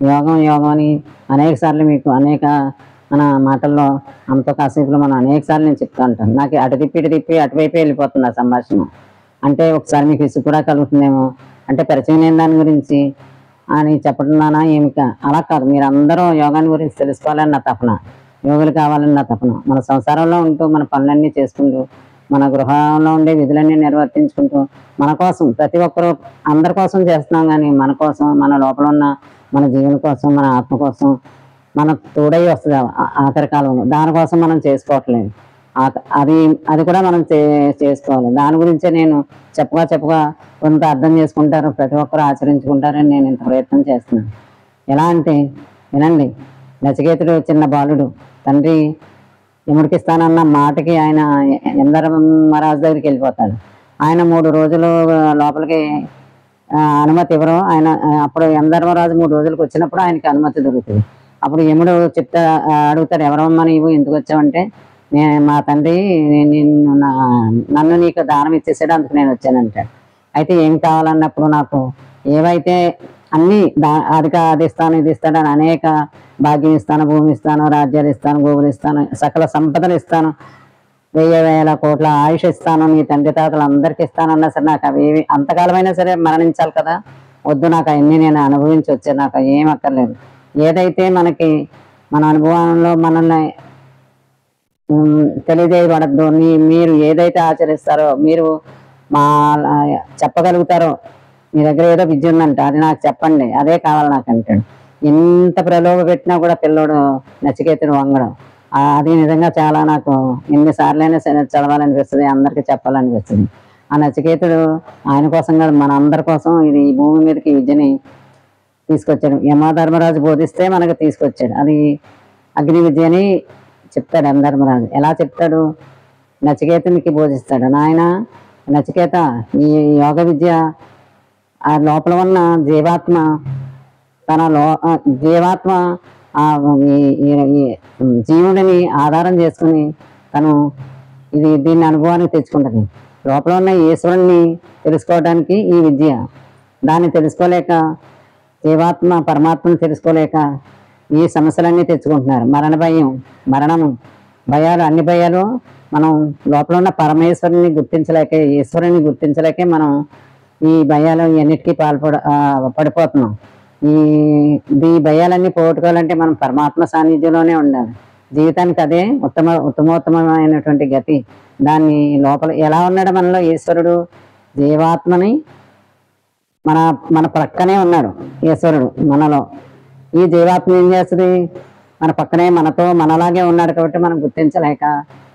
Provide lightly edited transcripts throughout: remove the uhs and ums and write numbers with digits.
యోగం యోగం అని అనేక సార్లు మీకు అనేక మన మాటల్లో అంత కాసేపులో మనం అనేక సార్లు నేను చెప్తూ ఉంటాను. నాకు అటు తిప్పి ఇటు తిప్పి అటువైపు వెళ్ళిపోతుంది ఆ సంభాషణ. అంటే ఒకసారి మీకు ఇసుకు కూడా కలుగుతుందేమో, అంటే పరిచయం లేని దాని గురించి అని చెప్పడున్నానా ఏమిక, అలా కాదు. మీరు అందరూ యోగాన్ని గురించి తెలుసుకోవాలని నా తపన, యోగులు కావాలని నా తపన. మన సంసారంలో ఉంటూ మన పనులన్నీ చేసుకుంటూ మన గృహంలో ఉండే విధులన్నీ నిర్వర్తించుకుంటూ మన కోసం ప్రతి ఒక్కరూ అందరి కోసం చేస్తున్నాం, కానీ మన కోసం, మన లోపల ఉన్న మన జీవన కోసం, మన ఆత్మ కోసం మన తోడై వస్తుంది ఆఖరి కాలంలో. దానికోసం మనం చేసుకోవట్లేదు. అది అది కూడా మనం చేసుకోవాలి. దాని గురించే నేను చెప్పగా కొంత అర్థం చేసుకుంటారు, ప్రతి ఒక్కరు ఆచరించుకుంటారని నేను ఇంత ప్రయత్నం చేస్తున్నాను. ఎలా అంటే వినండి. నచికేతుడు చిన్న బాలుడు, తండ్రి యముడికి ఇస్తానన్న మాటకి ఆయన యమధర్మరాజు దగ్గరికి వెళ్ళిపోతాడు. ఆయన 3 రోజులు లోపలికి అనుమతి ఇవ్వరు. ఆయన అప్పుడు యమధర్మరాజు 3 రోజులకు వచ్చినప్పుడు ఆయనకి అనుమతి దొరుకుతుంది. అప్పుడు యముడు అడుగుతాడు, ఎవరమ్మా నీవు, ఎందుకు వచ్చావంటే, మా తండ్రి నన్ను నీకు దానం ఇచ్చేసాడు, అందుకు నేను వచ్చానంటాడు. అయితే ఏం కావాలన్నప్పుడు నాకు ఏవైతే అన్నీ అది ఇస్తాను ఇది ఇస్తాను అని అనేక భాగ్యం ఇస్తాను, భూమి ఇస్తాను, రాజ్యాలు ఇస్తాను, గోవులు ఇస్తాను, సకల సంపదలు ఇస్తాను, 1000 కోట్ల ఆయుష్ ఇస్తాను, నీ తండ్రి తాతలు అందరికీ ఇస్తానన్నా సరే నాకు అవి అంతకాలమైనా సరే మరణించాలి కదా, వద్దు, నాకు అవన్నీ నేను అనుభవించి వచ్చాను, నాకు ఏం అక్కర్లేదు. ఏదైతే మనకి మన అనుభవంలో మనల్ని తెలియజేయబడద్దు, మీరు ఏదైతే ఆచరిస్తారో, మీరు మా చెప్పగలుగుతారో, మీ దగ్గర ఏదో విద్య ఉందంట, అది నాకు చెప్పండి, అదే కావాలి నాకు అంటాడు. ఎంత ప్రలోభ పెట్టినా కూడా పిల్లోడు నచికేతుడు వంగడం, అది నిజంగా చాలా నాకు ఎన్నిసార్లైనా సరే చదవాలనిపిస్తుంది, అందరికీ చెప్పాలనిపిస్తుంది. ఆ నచికేతుడు ఆయన కోసం కాదు, మన అందరి కోసం ఇది ఈ భూమి మీదకి విద్యని తీసుకొచ్చాడు. యమధర్మరాజు బోధిస్తే మనకు తీసుకొచ్చాడు. అది అగ్ని విద్య అని చెప్తాడు యమధర్మరాజు. ఎలా చెప్తాడు? నచికేతునికి బోధిస్తాడు. నాయన నచికేత, ఈ యోగ విద్య ఆ లోపల ఉన్న జీవాత్మ జీవాత్మ జీవుడిని ఆధారం చేసుకుని తను దీన్ని అనుభవానికి తెచ్చుకుంటుంది. లోపల ఉన్న ఈశ్వరుణ్ణి తెలుసుకోవడానికి ఈ విద్య. దాన్ని తెలుసుకోలేక జీవాత్మ పరమాత్మను తెలుసుకోలేక ఈ సమస్యలన్నీ తెచ్చుకుంటున్నారు. మరణ భయం, మరణము భయాలు, అన్ని భయాలు మనం లోపల ఉన్న పరమేశ్వరుని గుర్తించలేక, ఈశ్వరుని గుర్తించలేకే మనం ఈ భయాలు అన్నిటికీ పడిపోతున్నాం. ఈ భయాలన్నీ పోగొట్టుకోవాలంటే మనం పరమాత్మ సాన్నిధ్యంలోనే ఉండాలి. జీవితానికి అదే ఉత్తమోత్తమైనటువంటి గతి. దాన్ని లోపల ఎలా ఉన్నాడు మనలో ఈశ్వరుడు? జీవాత్మని మన ప్రక్కనే ఉన్నాడు ఈశ్వరుడు మనలో. ఈ జీవాత్మ ఏం చేస్తుంది? మన పక్కనే మనతో మనలాగే ఉన్నాడు కాబట్టి మనం గుర్తించలేక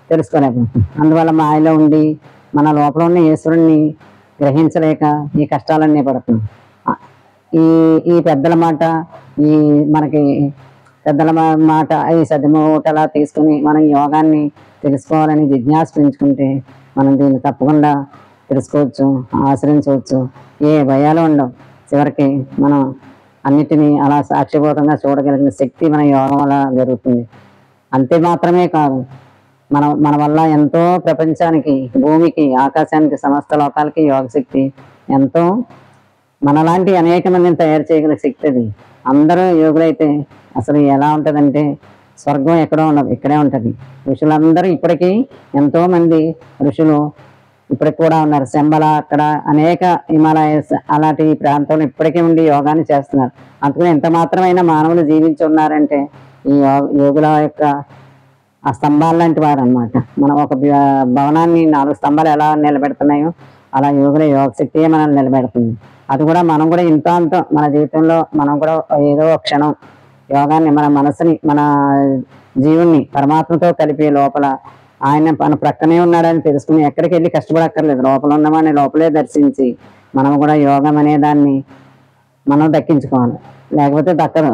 తెలుసుకోలేకపోతున్నాం. అందువల్ల మాయలో ఉండి మన లోపల ఉన్న ఈశ్వరుణ్ణి గ్రహించలేక ఈ కష్టాలన్నీ పడుతున్నాం. ఈ పెద్దల మాట, మనకి పెద్దల మాట ఈ సద్దిమూటలా తీసుకుని మనం యోగాన్ని తెలుసుకోవాలని జిజ్ఞాస పెంచుకుంటే మనం దీన్ని తప్పకుండా తెలుసుకోవచ్చు, ఆచరించవచ్చు. ఏ భయాలు ఉండవు. చివరికి మనం అన్నిటినీ అలా సాక్షిభూతంగా చూడగలిగిన శక్తి మన యోగం వల్ల జరుగుతుంది. అంతే మాత్రమే కాదు, మన వల్ల ఎంతో ప్రపంచానికి, భూమికి, ఆకాశానికి, సమస్త లోకాలకి యోగ శక్తి ఎంతో మనలాంటి అనేక మందిని తయారు చేయగల శక్తి అది. అందరూ యోగులైతే అసలు ఎలా ఉంటుందంటే స్వర్గం ఎక్కడో ఉండదు, ఇక్కడే ఉంటుంది. ఋషులందరూ ఇప్పటికీ ఎంతోమంది ఋషులు ఇప్పటికి కూడా ఉన్నారు. శంబల, అక్కడ అనేక హిమాలయస్ అలాంటి ప్రాంతంలో ఇప్పటికీ ఉండి యోగాన్ని చేస్తున్నారు. అందుకని ఎంత మాత్రమైనా మానవులు జీవించి ఉన్నారంటే ఈ యోగుల యొక్క ఆ స్తంభాలు లాంటి వారు అనమాట. మనం ఒక భవనాన్ని 4 స్తంభాలు ఎలా నిలబెడుతున్నాయో అలా యోగుల యోగ శక్తియే మనల్ని నిలబెడుతుంది. అది కూడా మనం కూడా ఇంత అంత మన జీవితంలో మనం కూడా ఏదో ఒక క్షణం యోగాన్ని, మన మనసుని, మన జీవుణ్ణి పరమాత్మతో కలిపి లోపల ఆయన మన ప్రక్కనే ఉన్నాడని తెలుసుకుని ఎక్కడికి వెళ్ళి కష్టపడక్కర్లేదు. లోపల ఉన్నవాడిని లోపలే దర్శించి మనం కూడా యోగం అనే దాన్ని మనం దక్కించుకోవాలి, లేకపోతే దక్కదు.